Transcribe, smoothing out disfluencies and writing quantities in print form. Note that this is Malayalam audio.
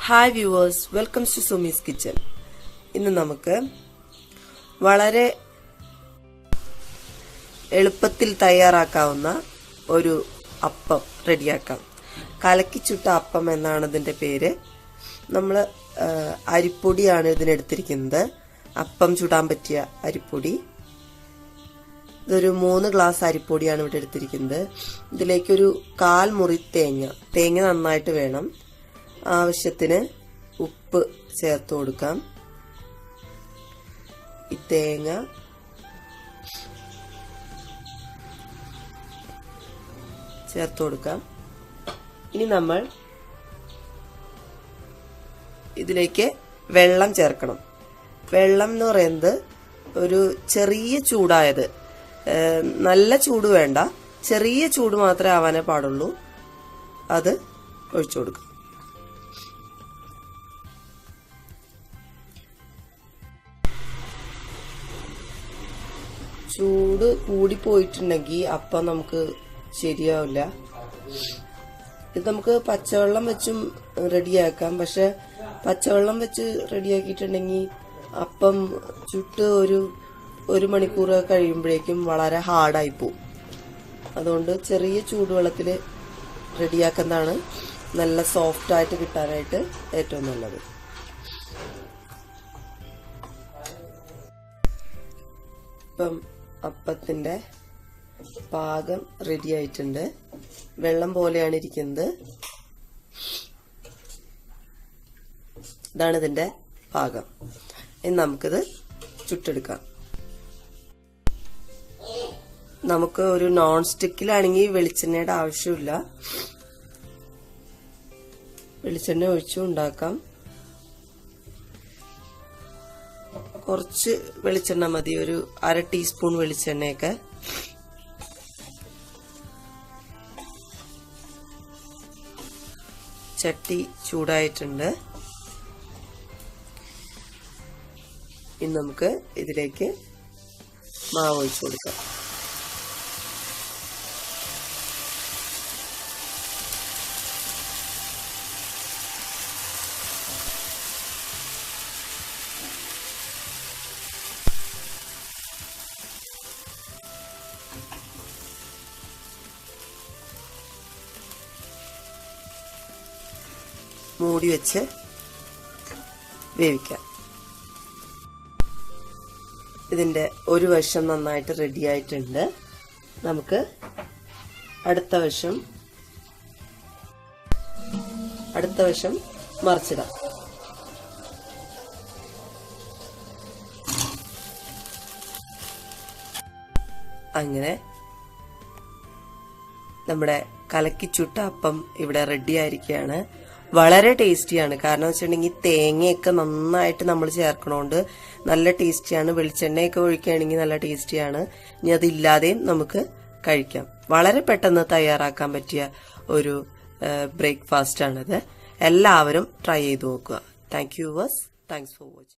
Hi viewers, welcome to Sumi's kitchen. ഇന്ന് നമുക്ക് വളരെ എളുപ്പത്തിൽ തയ്യാറാക്കാവുന്ന ഒരു അപ്പം റെഡിയാക്കാം. കലക്കിച്ചുട്ട അപ്പം എന്നാണ് ഇതിന്റെ പേര്. നമ്മൾ അരിപ്പൊടിയാണ് ഇതിനെടുത്തിരിക്കുന്നത്. അപ്പം ചുടാൻ പറ്റിയ അരിപ്പൊടി. ഇതൊരു 3 ഗ്ലാസ് അരിപ്പൊടിയാണ് ഇവിടെ എടുത്തിരിക്കുന്നത്. ഇതിലേക്കൊരു 1/4 മുറി തേങ്ങ നന്നായിട്ട് വേണം. ആവശ്യത്തിന് ഉപ്പ് ചേർത്ത് കൊടുക്കാം. ഈ തേങ്ങ ചേർത്ത് കൊടുക്കാം. ഇനി നമ്മൾ ഇതിലേക്ക് വെള്ളം ചേർക്കണം. വെള്ളം എന്ന് പറയുന്നത് ഒരു ചെറിയ ചൂടായത്, നല്ല ചൂട് വേണ്ട, ചെറിയ ചൂട് മാത്രമേ ആവാനേ പാടുള്ളൂ. അത് ഒഴിച്ചു കൊടുക്കാം. ചൂട് കൂടിപ്പോയിട്ടുണ്ടെങ്കിൽ അപ്പം നമുക്ക് ശരിയാവില്ല. ഇത് നമുക്ക് പച്ചവെള്ളം വെച്ചും റെഡിയാക്കാം. പക്ഷെ പച്ചവെള്ളം വെച്ച് റെഡിയാക്കിയിട്ടുണ്ടെങ്കിൽ അപ്പം ചുട്ട് ഒരു മണിക്കൂർ കഴിയുമ്പോഴേക്കും വളരെ ഹാർഡായി പോവും. അതുകൊണ്ട് ചെറിയ ചൂടുവെള്ളത്തിൽ റെഡിയാക്കുന്നതാണ് നല്ല സോഫ്റ്റ് ആയിട്ട് കിട്ടാനായിട്ട് ഏറ്റവും നല്ലത്. ഇപ്പം അപ്പത്തിന്റെ പാകം റെഡി ആയിട്ടുണ്ട്. വെള്ളം പോലെയാണ് ഇരിക്കുന്നത്. ഇതാണ് ഇതിന്റെ പാകം. ഇനി നമുക്കിത് ചുട്ടെടുക്കാം. നമുക്ക് ഒരു നോൺ സ്റ്റിക്കിലാണെങ്കിൽ വെളിച്ചെണ്ണയുടെ ആവശ്യമില്ല. വെളിച്ചെണ്ണ ഒഴിച്ചും ഉണ്ടാക്കാം. കുറച്ച് വെളിച്ചെണ്ണ മതി, ഒരു 1/2 ടീസ്പൂൺ വെളിച്ചെണ്ണയൊക്കെ. ചട്ടി ചൂടായിട്ടുണ്ട്. ഇനി നമുക്ക് ഇതിലേക്ക് മാവ് ഒഴിച്ചു കൊടുക്കാം. മൂടി വെച്ച് വേവിക്കാം. ഇതിന്റെ ഒരു വശം നന്നായിട്ട് റെഡി ആയിട്ടുണ്ട്. നമുക്ക് അടുത്ത വശം മറിച്ചിടാം. അങ്ങനെ നമ്മുടെ കലക്കിച്ചുട്ട അപ്പം ഇവിടെ റെഡി ആയിരിക്കുകയാണ്. വളരെ ടേസ്റ്റിയാണ്. കാരണം വെച്ചിട്ടുണ്ടെങ്കിൽ തേങ്ങയൊക്കെ നന്നായിട്ട് നമ്മൾ ചേർക്കണോണ്ട് നല്ല ടേസ്റ്റിയാണ്. വെളിച്ചെണ്ണയൊക്കെ ഒഴിക്കുകയാണെങ്കിൽ നല്ല ടേസ്റ്റിയാണ്. ഇനി അതില്ലാതെയും നമുക്ക് കഴിക്കാം. വളരെ പെട്ടെന്ന് തയ്യാറാക്കാൻ പറ്റിയ ഒരു ബ്രേക്ക്ഫാസ്റ്റ് ആണിത്. എല്ലാവരും ട്രൈ ചെയ്ത് നോക്കുക. Thank you. Thanks for watching.